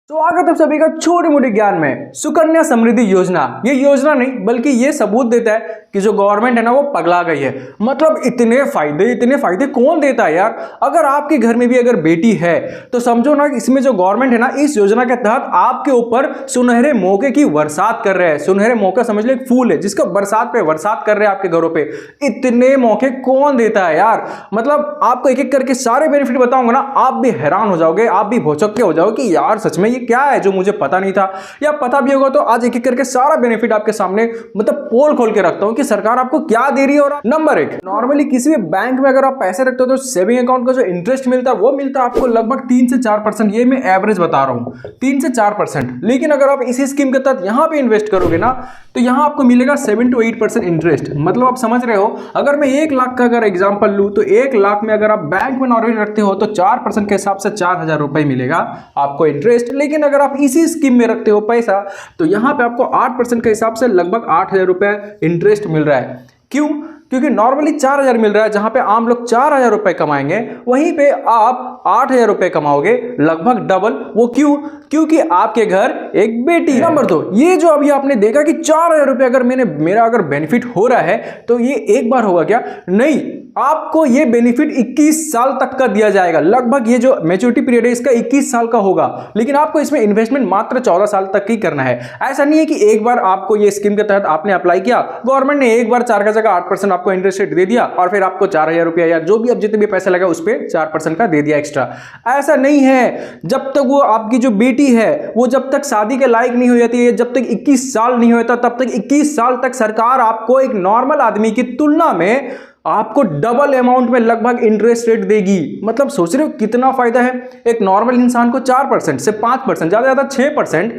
स्वागत है सभी का छोटी मोटी ज्ञान में। सुकन्या समृद्धि योजना ये योजना नहीं बल्कि ये सबूत देता है कि जो गवर्नमेंट है ना वो पगला गई है। मतलब इतने फायदे कौन देता है यार। अगर आपके घर में भी अगर बेटी है तो समझो ना इसमें जो गवर्नमेंट है ना इस योजना के तहत आपके ऊपर सुनहरे मौके की बरसात कर रहे हैं। सुनहरे मौका समझ लो एक फूल है जिसका बरसात पे बरसात कर रहे हैं आपके घरों पे। इतने मौके कौन देता है यार। मतलब आपको एक एक करके सारे बेनिफिट बताऊंगा ना, आप भी हैरान हो जाओगे, आप भी भौचक्के हो जाओगे कि यार सच में क्या है जो मुझे पता नहीं था, या पता भी होगा तो आज एक एक करके सारा बेनिफिट आपके सामने मतलब पोल खोल के रखता हूं कि सरकार आपको क्या दे रही है। और नंबर एक, नॉर्मली किसी भी बैंक में अगर आप पैसे रखते हो तो सेविंग अकाउंट का जो इंटरेस्ट मिलता है वो मिलता है आपको लगभग 3 से 4%। ये मैं एवरेज बता रहा हूं 3 से 4%। लेकिन अगर आप इसी स्कीम के तहत यहां पे इन्वेस्ट करोगे ना तो यहां आपको मिलेगा 7 to 8% इंटरेस्ट। मतलब आप समझ रहे हो, अगर मैं 1 लाख का अगर एग्जांपल लूं तो 1 लाख में अगर आप बैंक में नॉर्मली रखते हो तो 4% के हिसाब से 4,000 रुपए मिलेगा आपको इंटरेस्ट। लेकिन अगर आप इसी स्कीम में रखते हो पैसा तो यहां पे आपको 8% के हिसाब से लगभग 8,000 रुपए इंटरेस्ट मिल रहा है। क्यों? क्योंकि नॉर्मली 4,000 मिल रहा है, जहां पे आम लोग 4,000 रुपए कमाएंगे वहीं पे आप 8,000 रुपए कमाओगे, लगभग डबल। वो क्यों? क्योंकि आपके घर एक बेटी है। नंबर 2, ये जो अभी आपने देखा कि 4,000 रुपए अगर मेरा अगर बेनिफिट हो रहा है तो ये एक बार होगा क्या? नहीं, आपको ये बेनिफिट 21 साल तक का दिया जाएगा। लगभग ये जो मैच्योरिटी पीरियड है इसका 21 साल का होगा। लेकिन आपको इसमें इन्वेस्टमेंट मात्र 14 साल तक ही करना है। ऐसा नहीं है कि एक बार आपको ये स्कीम के तहत आपने अप्लाई किया, गवर्नमेंट ने एक बार 4 का जगह 8% आपको इंटरेस्ट रेट दे दिया और फिर आपको 4,000 रुपया या जो भी अब जितने भी पैसे लगा उस पर 4% का दे दिया एक्स्ट्रा। ऐसा नहीं है। जब तक वो आपकी जो बेटी है वो जब तक शादी के लायक नहीं हो जाती है, जब तक 21 साल नहीं होता तब तक 21 साल तक सरकार आपको एक नॉर्मल आदमी की तुलना में आपको डबल अमाउंट में लगभग इंटरेस्ट रेट देगी। मतलब सोच रहे हो कितना फायदा है। एक नॉर्मल इंसान को 4% से 5%, ज्यादा ज्यादा 6%।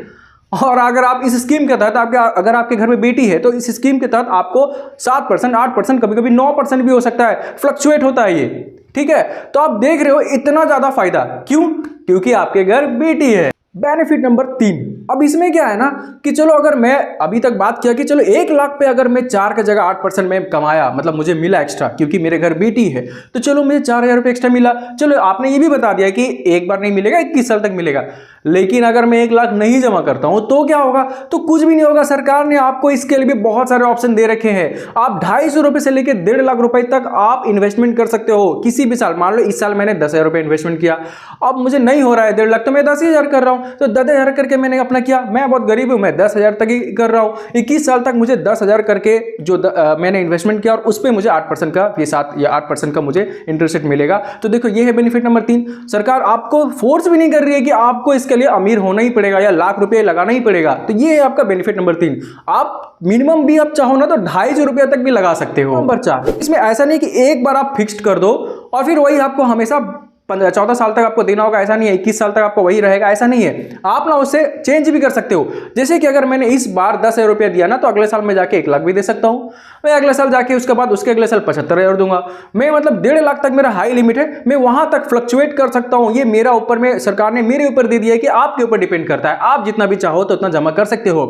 और अगर आप इस स्कीम के तहत अगर आपके घर में बेटी है तो इस स्कीम के तहत आपको 7%, 8%, कभी कभी 9% भी हो सकता है। फ्लक्चुएट होता है ये, ठीक है। तो आप देख रहे हो इतना ज्यादा फायदा क्यों? क्योंकि आपके घर बेटी है। बेनिफिट नंबर 3, अब इसमें क्या है ना कि चलो अगर मैं अभी तक बात किया कि चलो 1 लाख पे अगर मैं 4 की जगह 8% में कमाया, मतलब मुझे मिला एक्स्ट्रा क्योंकि मेरे घर बेटी है, तो चलो मुझे 4,000 रुपये एक्स्ट्रा मिला। चलो आपने ये भी बता दिया कि एक बार नहीं मिलेगा, 21 साल तक मिलेगा। लेकिन अगर मैं 1 लाख नहीं जमा करता हूं तो क्या होगा? तो कुछ भी नहीं होगा। सरकार ने आपको इसके लिए भी बहुत सारे ऑप्शन दे रखे हैं। आप 250 रुपए से लेकर 1.5 लाख रुपए तक आप इन्वेस्टमेंट कर सकते हो किसी भी साल। मान लो इस साल मैंने 10,000 रुपए इन्वेस्टमेंट किया, अब मुझे नहीं हो रहा है 1.5 लाख तो मैं 10,000 कर रहा हूं। तो 10,000 करके मैंने अपना किया। मैं बहुत गरीब हूं, मैं 10,000 तक ही कर रहा हूं। 21 साल तक मुझे 10,000 करके जो मैंने इन्वेस्टमेंट किया और उस पर मुझे 8% का ये 7 या 8% का मुझे इंटरेस्ट रेट मिलेगा। तो देखो ये है बेनिफिट नंबर 3। सरकार आपको फोर्स भी नहीं कर रही है कि आपको इसके लिए अमीर होना ही पड़ेगा या लाख रुपए लगाना ही पड़ेगा। तो ये है आपका बेनिफिट नंबर 3। आप मिनिमम भी आप चाहो ना तो 250 रुपया तक भी लगा सकते हो। नंबर 4, इसमें ऐसा नहीं कि एक बार आप फिक्स्ड कर दो और फिर वही आपको हमेशा 14 साल तक आपको देना होगा। ऐसा नहीं है 21 साल तक आपको वही रहेगा, ऐसा नहीं है। आप ना उससे चेंज भी कर सकते हो। जैसे कि अगर मैंने इस बार 10,000 रुपया दिया ना तो अगले साल में जाके 1 लाख भी दे सकता हूं। मैं अगले साल जाके उसके बाद उसके अगले साल 75,000 दूंगा। मैं मतलब 1.5 लाख तक मेरा हाई लिमिट है, मैं वहां तक फ्लक्चुएट कर सकता हूं। ये मेरा ऊपर में सरकार ने मेरे ऊपर दे दिया है कि आपके ऊपर डिपेंड करता है। आप जितना भी चाहो तो उतना जमा कर सकते हो।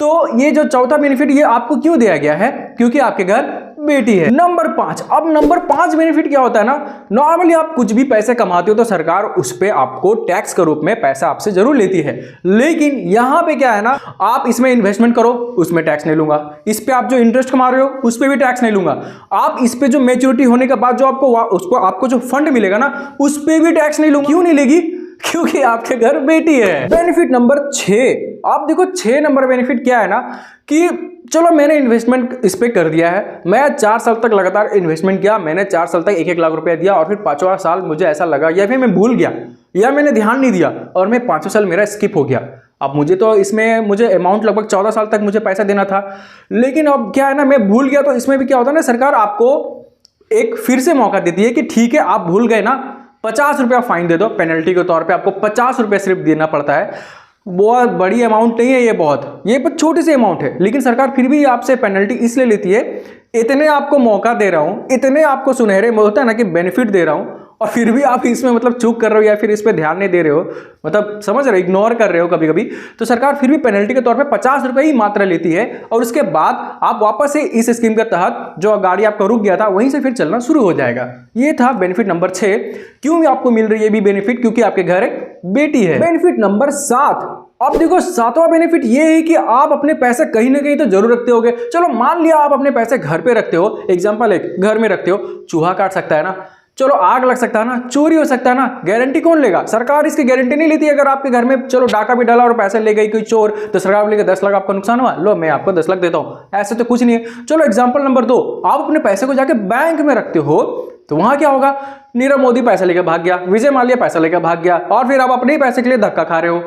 तो ये जो चौथा बेनिफिट ये आपको क्यों दिया गया है? क्योंकि आपके घर बेटी है। नंबर 5, अब नंबर 5 बेनिफिट क्या होता है ना, नॉर्मली आप कुछ भी पैसे कमाते हो तो सरकार उस पे आपको टैक्स के रूप में पैसा आपसे जरूर लेती है। लेकिन यहां पे क्या है ना, आप इसमें इन्वेस्टमेंट करो उसमें टैक्स नहीं लूंगा। इस पे आप जो इंटरेस्ट कमा रहे हो उस पे भी टैक्स नहीं लूंगा। आप इस पे जो मैच्योरिटी होने के बाद जो आपको जो फंड मिलेगा ना उस पे भी टैक्स नहीं लूंगा। क्यों नहीं लेगी? क्योंकि आपके घर बेटी है। बेनिफिट नंबर 6, आप देखो 6 नंबर बेनिफिट क्या है ना कि चलो मैंने इन्वेस्टमेंट इस पे कर दिया है। मैं 4 साल तक लगातार इन्वेस्टमेंट किया, मैंने 4 साल तक 1-1 लाख रुपया दिया और फिर 5वां साल मुझे ऐसा लगा या फिर मैं भूल गया या मैंने ध्यान नहीं दिया और मैं 5वां साल मेरा स्किप हो गया। अब मुझे अमाउंट लगभग 14 साल तक मुझे पैसा देना था। लेकिन अब क्या है ना, मैं भूल गया। तो इसमें भी क्या होता है ना, सरकार आपको एक फिर से मौका देती है कि ठीक है आप भूल गए ना, 50 रुपया फाइन दे दो। पेनल्टी के तौर पे आपको 50 रुपये सिर्फ देना पड़ता है। बहुत बड़ी अमाउंट नहीं है ये बहुत छोटी सी अमाउंट है। लेकिन सरकार फिर भी आपसे पेनल्टी इसलिए लेती है, इतने आपको मौका दे रहा हूं, इतने आपको सुनहरे होता है ना कि बेनिफिट दे रहा हूं और फिर भी आप इसमें मतलब चूक कर रहे हो या फिर इस पे ध्यान नहीं दे रहे हो, मतलब समझ रहे हो, इग्नोर कर रहे हो कभी कभी, तो सरकार फिर भी पेनल्टी के तौर पे 50 रुपए ही मात्र लेती है। और उसके बाद आप वापस से इस स्कीम के तहत जो गाड़ी आपका रुक गया था वहीं से फिर चलना शुरू हो जाएगा। ये था बेनिफिट नंबर 6। क्यों आपको मिल रही है भी बेनिफिट? क्योंकि आपके घर एक बेटी है। Benefit number 7। अब देखो 7वां बेनिफिट ये है कि आप अपने पैसे कहीं ना कहीं तो जरूर रखते होगे। चलो मान लिया आप अपने पैसे घर पे रखते हो, एग्जांपल एक घर में रखते हो, चूहा काट सकता है ना, चलो आग लग सकता है ना, चोरी हो सकता है ना, गारंटी कौन लेगा? सरकार इसकी गारंटी नहीं लेती। अगर आपके घर में चलो डाका भी डाला और पैसे ले गई कोई चोर, तो सरकार बोलेगी 10 लाख आपको नुकसान हुआ, लो मैं आपको 10 लाख देता हूं। ऐसे तो कुछ नहीं है। चलो एग्जांपल नंबर 2, आप अपने पैसे को जाके बैंक में रखते हो, तो वहां क्या होगा? नीरव मोदी पैसे लेकर भाग गया, विजय माल्या पैसा लेकर भाग गया, और फिर आप अपने ही पैसे के लिए धक्का खा रहे हो।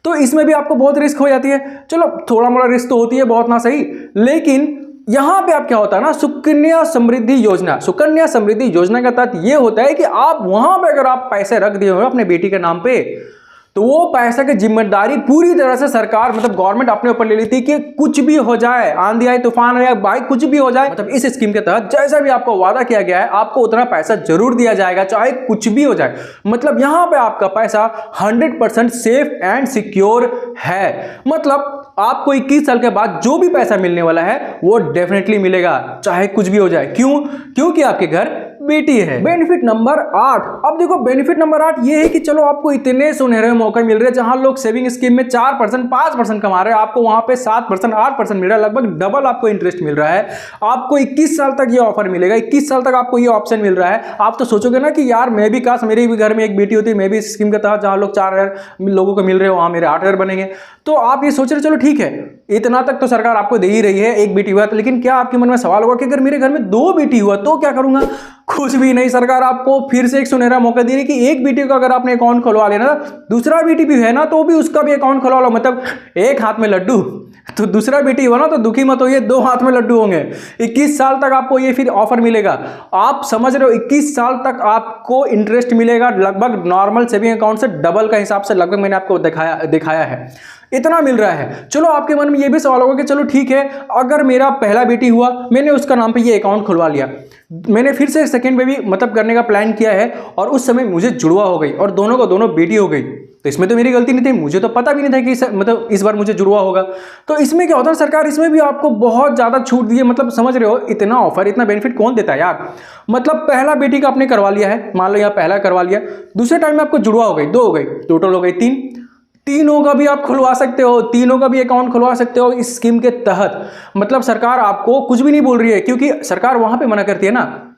तो इसमें भी आपको बहुत रिस्क हो जाती है। चलो थोड़ा मोड़ा रिस्क तो होती है, बहुत ना सही, लेकिन यहां पे आप क्या होता है ना, सुकन्या समृद्धि योजना। सुकन्या समृद्धि योजना का तहत ये होता है कि आप वहां पे अगर आप पैसे रख दिए हो अपने बेटी के नाम पे, तो वो पैसा की जिम्मेदारी पूरी तरह से सरकार मतलब गवर्नमेंट अपने ऊपर ले लेती है कि कुछ भी हो जाए, आंधी आए तूफान आए भाई, कुछ भी हो जाए, मतलब इस स्कीम के तहत जैसा भी आपको वादा किया गया है आपको उतना पैसा जरूर दिया जाएगा, चाहे कुछ भी हो जाए। मतलब यहां पे आपका पैसा 100% सेफ एंड सिक्योर है। मतलब आपको 21 साल के बाद जो भी पैसा मिलने वाला है वो डेफिनेटली मिलेगा, चाहे कुछ भी हो जाए। क्यों? क्योंकि आपके घर बेटी है। Benefit number 8। अब देखो बेनिफिट नंबर 8 ये है कि चलो आपको इतने सुनहरे मौके मिल रहे हैं, जहां लोग सेविंग स्कीम में 4% 5% कमा रहे हैं, आपको वहां पे 7% 8% मिल रहा है, लगभग डबल आपको इंटरेस्ट मिल रहा है। आपको 21 साल तक ये ऑफर मिलेगा, 21 साल तक आपको ये ऑप्शन मिल रहा है। आप तो सोचोगे ना कि यार मैं भी, काश मेरे भी घर में एक बेटी होती, मैं भी इस स्कीम के तहत जहां लोग 4,000 लोगों को मिल रहे हो वहां मेरे 8,000 बनेंगे। तो आप ये सोच रहे चलो ठीक है, इतना तक तो सरकार आपको दे ही रही है, एक बेटी हुआ, लेकिन क्या आपके मन में सवाल होगा कि अगर मेरे घर में 2 बेटी हुआ तो क्या करूंगा? कुछ भी नहीं, सरकार आपको फिर से एक सुनहरा मौका दे रही है कि एक बेटी का अगर आपने अकाउंट खुलवा लेना, दूसरा बेटी भी है ना तो भी उसका भी अकाउंट खुलवा लो। मतलब एक हाथ में लड्डू, तो दूसरा बेटी हो ना तो दुखी मत होइए, 2 हाथ में लड्डू होंगे। 21 साल तक आपको ये फिर ऑफर मिलेगा। आप समझ रहे हो, 21 साल तक आपको इंटरेस्ट मिलेगा लगभग नॉर्मल सेविंग अकाउंट से डबल का हिसाब से, लगभग मैंने आपको दिखाया है, इतना मिल रहा है। चलो आपके मन में ये भी सवाल होगा कि चलो ठीक है, अगर मेरा पहला बेटी हुआ, मैंने उसका नाम पे ये अकाउंट खुलवा लिया, मैंने फिर से सेकंड बेबी मतलब करने का प्लान किया है और उस समय मुझे जुड़वा हो गई और दोनों को दोनों बेटी हो गई, तो इसमें तो मेरी गलती नहीं थी, मुझे तो पता भी नहीं था कि मतलब इस बार मुझे जुड़वा होगा। तो इसमें क्या होता है, सरकार इसमें भी आपको बहुत ज्यादा छूट दी है। मतलब समझ रहे हो, इतना ऑफर, इतना बेनिफिट कौन देता है यार? मतलब पहला बेटी का आपने करवा लिया है, मान लो यहाँ पहला करवा लिया, दूसरे टाइम में आपको जुड़वा हो गई, 2 हो गई, टोटल हो गई 3, तीनों का भी आप खुलवा सकते हो, तीनों का भी अकाउंट खुलवा सकते हो इस स्कीम के तहत। मतलब सरकार आपको कुछ भी नहीं बोल रही है, क्योंकि सरकार वहां पे मना करती है ना,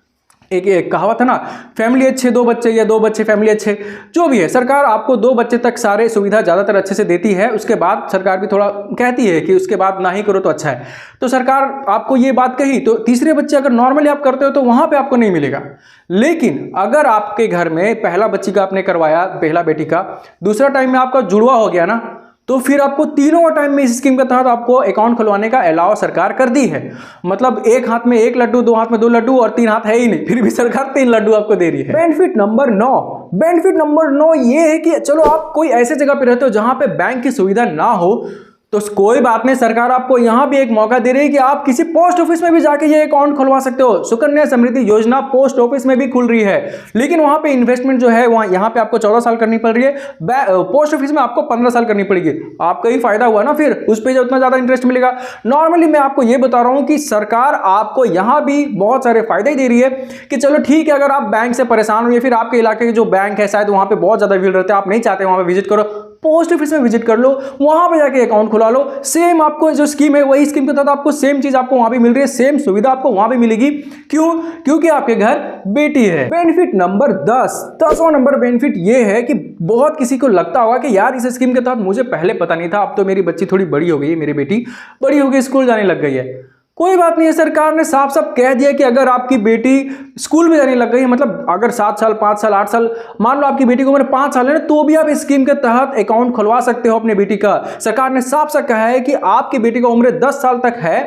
एक कहावत है ना, फैमिली अच्छे 2 बच्चे या 2 बच्चे फैमिली अच्छे, जो भी है सरकार आपको 2 बच्चे तक सारे सुविधा ज्यादातर अच्छे से देती है। उसके बाद सरकार भी थोड़ा कहती है कि उसके बाद ना ही करो तो अच्छा है। तो सरकार आपको ये बात कही, तो तीसरे बच्चे अगर नॉर्मली आप करते हो तो वहां पे आपको नहीं मिलेगा। लेकिन अगर आपके घर में पहला बच्ची का आपने करवाया, पहला बेटी का, दूसरा टाइम में आपका जुड़वा हो गया ना, तो फिर आपको तीनों टाइम में इस स्कीम के तहत आपको अकाउंट खुलवाने का अलाउ सरकार कर दी है। मतलब एक हाथ में 1 लड्डू, 2 हाथ में 2 लड्डू और 3 हाथ है ही नहीं, फिर भी सरकार 3 लड्डू आपको दे रही है। Benefit number 9। बेनिफिट नंबर 9 ये है कि चलो आप कोई ऐसे जगह पे रहते हो जहां पे बैंक की सुविधा ना हो, तो कोई बात नहीं, सरकार आपको यहां भी एक मौका दे रही है कि आप किसी पोस्ट ऑफिस में भी जाके ये अकाउंट खुलवा सकते हो। सुकन्या समृद्धि योजना पोस्ट ऑफिस में भी खुल रही है, लेकिन वहां पे इन्वेस्टमेंट जो है वहां यहां पे आपको 14 साल करनी पड़ रही है, पोस्ट ऑफिस में आपको 15 साल करनी पड़ेगी। आपका ही फायदा हुआ ना, फिर उस पर उतना ज्यादा इंटरेस्ट मिलेगा। नॉर्मली मैं आपको ये बता रहा हूं कि सरकार आपको यहां भी बहुत सारे फायदे दे रही है कि चलो ठीक है, अगर आप बैंक से परेशान हो या फिर आपके इलाके के जो बैंक है शायद वहां पे बहुत ज्यादा भीड़ रहते हैं, आप नहीं चाहते वहां पे विजिट करो, पोस्ट ऑफिस में विजिट कर लो, वहां पे जाके अकाउंट खुला लो। सेम आपको जो स्कीम है वही स्कीम के तहत आपको सेम चीज आपको वहां भी मिल रही है, सेम सुविधा आपको वहां भी मिलेगी। क्यों? क्योंकि आपके घर बेटी है। Benefit number 10। 10वां नंबर बेनिफिट ये है कि बहुत किसी को लगता होगा कि यार इस स्कीम के तहत मुझे पहले पता नहीं था, अब तो मेरी बच्ची थोड़ी बड़ी हो गई है, मेरी बेटी बड़ी हो गई, स्कूल जाने लग गई है। कोई बात नहीं है, सरकार ने साफ साफ कह दिया कि अगर आपकी बेटी स्कूल में जाने लग गई है, मतलब अगर 7 साल 5 साल 8 साल, मान लो आपकी बेटी की उम्र 5 साल है ना, तो भी आप इस स्कीम के तहत अकाउंट खुलवा सकते हो अपनी बेटी का। सरकार ने साफ साफ कहा है कि आपकी बेटी का उम्र 10 साल तक है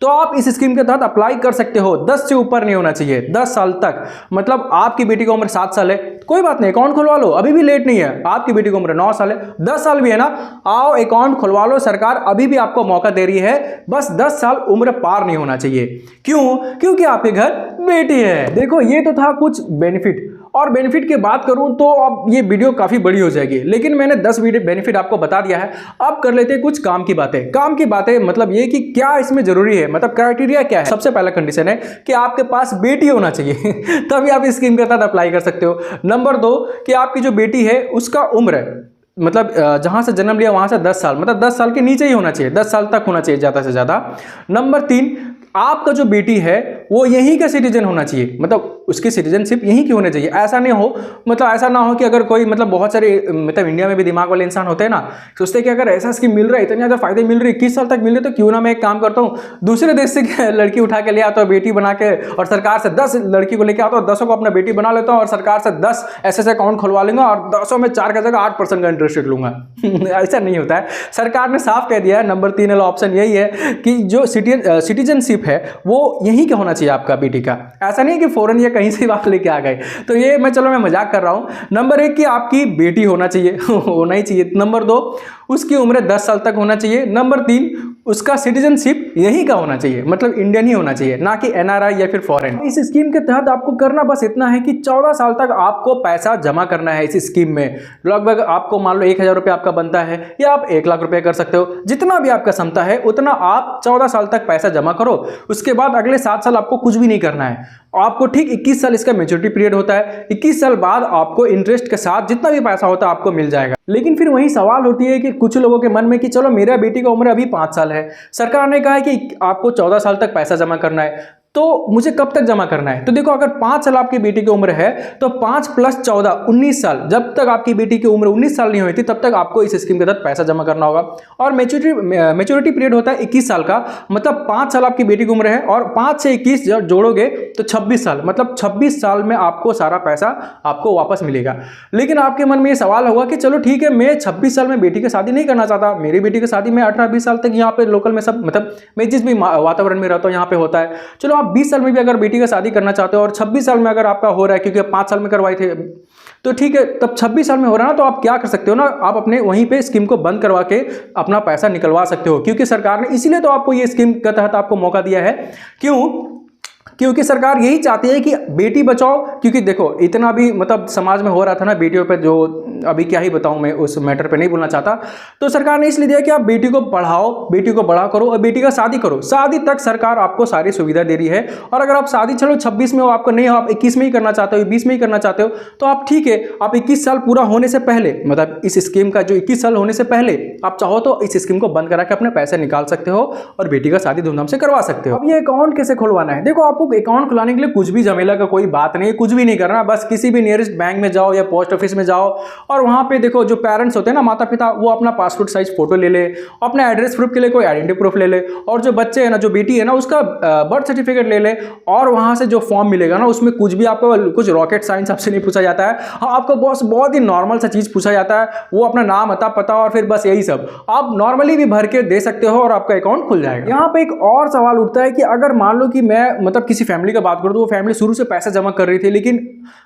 तो आप इस स्कीम के तहत अप्लाई कर सकते हो। 10 से ऊपर नहीं होना चाहिए, 10 साल तक। मतलब आपकी बेटी का उम्र 7 साल है, कोई बात नहीं, अकाउंट खुलवा लो, अभी भी लेट नहीं है। आपकी बेटी की उम्र 9 साल है, 10 साल भी है ना, आओ अकाउंट खुलवा लो, सरकार अभी भी आपको मौका दे रही है, बस 10 साल उम्र पार नहीं होना चाहिए। क्यों? क्योंकि आपके घर बेटी है। देखो ये तो था कुछ बेनिफिट। और बेनिफिट की बात करूं तो अब ये वीडियो काफ़ी बड़ी हो जाएगी, लेकिन मैंने 10 बेनिफिट आपको बता दिया है। अब कर लेते हैं कुछ काम की बातें। काम की बातें मतलब ये कि क्या इसमें जरूरी है, मतलब क्राइटेरिया क्या है। सबसे पहला कंडीशन है कि आपके पास बेटी होना चाहिए तभी आप इस स्कीम के तहत अप्लाई कर सकते हो। नंबर 2 कि आपकी जो बेटी है उसका उम्र मतलब जहां से जन्म लिया वहां से 10 साल, मतलब 10 साल के नीचे ही होना चाहिए, 10 साल तक होना चाहिए ज़्यादा से ज़्यादा। नंबर 3 आपका जो बेटी है वो यहीं का सिटीजन होना चाहिए, मतलब उसकी सिटीजनशिप यहीं की होनी चाहिए। ऐसा नहीं हो, मतलब ऐसा ना हो कि अगर कोई मतलब बहुत सारे मतलब इंडिया में भी दिमाग वाले इंसान होते हैं ना, सोचते हैं कि अगर ऐसा स्कीम मिल रहा है, इतने ज़्यादा फायदे मिल रहे हैं, 21 साल तक मिल रहे, तो क्यों ना मैं एक काम करता हूँ, दूसरे देश से लड़की उठा के ले आता हूँ बेटी बना के, और सरकार से 10 लड़की को लेकर आता हूँ, 10 को अपना बेटी बना लेता हूँ, और सरकार से 10 ऐसे अकाउंट खुलवा लूंगा, और 10 में 4 का जगह 8% का इंटरेस्ट रेट लूंगा ऐसा नहीं होता है। सरकार ने साफ कह दिया है, नंबर 3 वाला ऑप्शन यही है कि जो सिटीजनशिप है वो यहीं का होना चाहिए आपका बेटी का। ऐसा नहीं कि फॉरेन या कहीं से आप लेके आ गए, तो ये मैं मजाक कर रहा हूं। नंबर 1 कि आपकी बेटी होना चाहिए होना ही चाहिए। नंबर 2 उसकी उम्र 10 साल तक होना चाहिए। नंबर 3 उसका सिटीजनशिप यहीं का होना चाहिए, मतलब इंडियन ही होना चाहिए, ना कि एनआरआई या फिर फॉरेन। इस स्कीम के तहत आपको करना बस इतना है कि 14 साल तक आपको पैसा जमा करना है इस स्कीम में। लगभग आपको मान लो 1000 रुपये आपका बनता है, या आप 1 लाख रुपये कर सकते हो, जितना भी आपका क्षमता है उतना आप 14 साल तक पैसा जमा करो। उसके बाद अगले 7 साल आपको कुछ भी नहीं करना है। आपको ठीक 21 साल इसका मैच्योरिटी पीरियड होता है। 21 साल बाद आपको इंटरेस्ट के साथ जितना भी पैसा होता है आपको मिल जाएगा। लेकिन फिर वही सवाल होती है कि कुछ लोगों के मन में कि चलो मेरा बेटी की उम्र अभी 5 साल है, सरकार ने कहा है कि आपको 14 साल तक पैसा जमा करना है, तो मुझे कब तक जमा करना है। तो देखो, अगर 5 साल आपकी बेटी की उम्र है तो 5 + 14 19 साल, जब तक आपकी बेटी की उम्र 19 साल नहीं हुई थी तब तक आपको इस स्कीम के तहत पैसा जमा करना होगा। और मैच्योरिटी पीरियड होता है 21 साल का, मतलब 5 साल आपकी बेटी की उम्र है और 5 से 21 जब जोड़ोगे तो 26 साल, मतलब 26 साल में आपको सारा पैसा आपको वापस मिलेगा। लेकिन आपके मन में ये सवाल होगा कि चलो ठीक है, मैं 26 साल में बेटी की शादी नहीं करना चाहता, मेरी बेटी की शादी मैं 18-20 साल तक यहाँ पे लोकल में सब, मतलब मैं जिस भी वातावरण में रहता हूँ यहाँ पे होता है, चलो 20 साल में भी अगर बेटी का शादी करना चाहते हो और 26 साल में अगर आपका हो रहा है, क्योंकि 5 साल में करवाए थे तो ठीक है, तब 26 साल में हो रहा है ना, तो आप क्या कर सकते हो ना, आप अपने वहीं पे स्कीम को बंद करवा के अपना पैसा निकलवा सकते हो। क्योंकि सरकार ने इसीलिए तो आपको ये स्कीम के तहत आपको मौका दिया है। क्योंकि सरकार यही चाहती है कि बेटी बचाओ। क्योंकि देखो, इतना भी मतलब समाज में हो रहा था ना बेटियों पे, जो अभी क्या ही बताऊं, मैं उस मैटर पे नहीं बोलना चाहता। तो सरकार ने इसलिए दिया कि आप बेटी को पढ़ाओ, बेटी को बड़ा करो और बेटी का शादी करो। शादी तक सरकार आपको सारी सुविधा दे रही है। और अगर आप शादी चलो 26 में हो, आपको नहीं हो, आप 21 में ही करना चाहते हो, 20 में ही करना चाहते हो, तो आप ठीक है, आप 21 साल पूरा होने से पहले, मतलब इस स्कीम का जो 21 साल होने से पहले आप चाहो तो इस स्कीम को बंद करा के अपने पैसे निकाल सकते हो और बेटी का शादी धूमधाम से करवा सकते हो। अब ये अकाउंट कैसे खुलवाना है? देखो, आपको अकाउंट खुलाने के लिए कुछ भी झमेला का कोई बात नहीं, कुछ भी नहीं करना। बस किसी भी नियरेस्ट बैंक में जाओ या पोस्ट ऑफिस में जाओ, और वहां पे देखो जो पेरेंट्स होते हैं ना, माता पिता, वो अपना पासपोर्ट साइज फोटो ले ले, अपना एड्रेस प्रूफ के लिए कोई आइडेंटिटी प्रूफ ले ले, और जो बच्चे है ना, जो बेटी है ना, उसका बर्थ सर्टिफिकेट ले ले। और वहां से जो फॉर्म मिलेगा ना, उसमें कुछ भी आपको कुछ रॉकेट साइंस आपसे नहीं पूछा जाता है। हाँ, आपको बहुत ही नॉर्मल सा चीज पूछा जाता है, वो अपना नाम, अता, पता, और फिर बस यही सब आप नॉर्मली भी भर के दे सकते हो और आपका अकाउंट खुल जाएगा। यहाँ पे एक और सवाल उठता है कि अगर मान लो कि मैं मतलब किसी फैमिली का बात करूं, तो वो फैमिली शुरू से पैसा जमा कर रही थी, लेकिन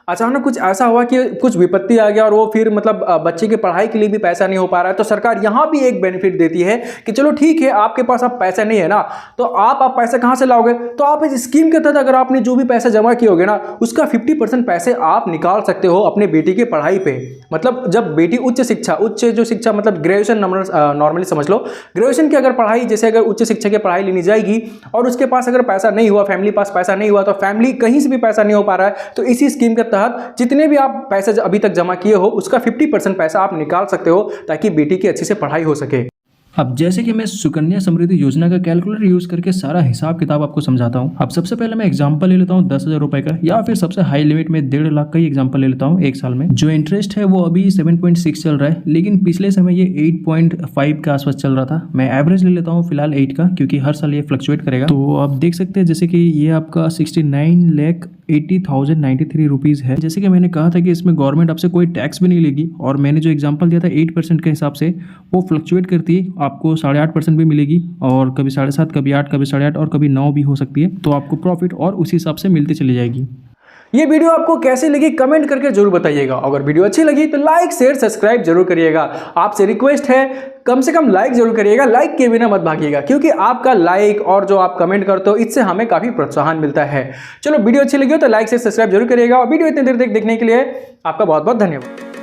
अचानक कुछ ऐसा हुआ कि कुछ विपत्ति आ गया और वो फिर मतलब बच्चे की पढ़ाई के लिए भी पैसा नहीं हो पा रहा है। तो सरकार यहां भी एक बेनिफिट देती है कि चलो ठीक है, आपके पास अब पैसा नहीं है ना, तो आप पैसे कहां से लाओगे? तो आप इस स्कीम के तहत अगर आपने जो भी पैसा जमा किए होगे ना, उसका 50% पैसे आप निकाल सकते हो अपने बेटी की पढ़ाई पे। मतलब जब बेटी उच्च शिक्षा मतलब ग्रेजुएशन नॉर्मली समझ लो, ग्रेजुएशन की अगर पढ़ाई, जैसे अगर उच्च शिक्षा की पढ़ाई लेनी जाएगी और उसके पास अगर पैसा नहीं हुआ, फैमिली पास पैसा नहीं हुआ, तो फैमिली कहीं से भी पैसा नहीं हो पा रहा है, तो इसी स्कीम के तहत जितने भी आप पैसे अभी तक जमा किए हो, उसका 50% पैसा आप निकाल सकते हो ताकि बेटी की अच्छी से पढ़ाई हो सके। अब जैसे कि मैं सुकन्या समृद्धि योजना का कैलकुलेटर यूज करके सारा हिसाब किताब आपको समझाता हूँ। अब सबसे पहले मैं एग्जांपल ले लेता हूँ 10,000 रुपए का, या फिर सबसे हाई लिमिट में 1.5 लाख का ही एग्जांपल ले लेता हूँ एक साल में। जो इंटरेस्ट है वो अभी 7.6 चल रहा है, लेकिन पिछले समय ये 8.5 के आसपास चल रहा था। मैं एवरेज ले लेता हूँ फिलहाल 8 का, क्योंकि हर साल ये फ्लक्चुएट करेगा। तो आप देख सकते हैं जैसे कि ये आपका 69,80,093 रुपीज़ है। जैसे कि मैंने कहा था कि इसमें गवर्नमेंट आपसे कोई टैक्स भी नहीं लेगी, और मैंने जो एग्जाम्पल दिया था 8% के हिसाब से, वो फ्लक्चुएट करती है, आपको 8.5% भी मिलेगी, और कभी 7.5, कभी 8, कभी 8.5 और कभी 9 भी हो सकती है। तो आपको प्रॉफिट और उसी हिसाब से मिलती चली जाएगी। ये वीडियो आपको कैसी लगी कमेंट करके जरूर बताइएगा। अगर वीडियो अच्छी लगी तो लाइक शेयर सब्सक्राइब जरूर करिएगा। आपसे रिक्वेस्ट है कम से कम लाइक जरूर करिएगा, लाइक के बिना मत भागिएगा, क्योंकि आपका लाइक और जो आप कमेंट करते हो इससे हमें काफी प्रोत्साहन मिलता है। चलो वीडियो अच्छी लगी हो तो लाइक से सब्सक्राइब जरूर करिएगा, और वीडियो इतनी देर तक देखने के लिए आपका बहुत बहुत धन्यवाद।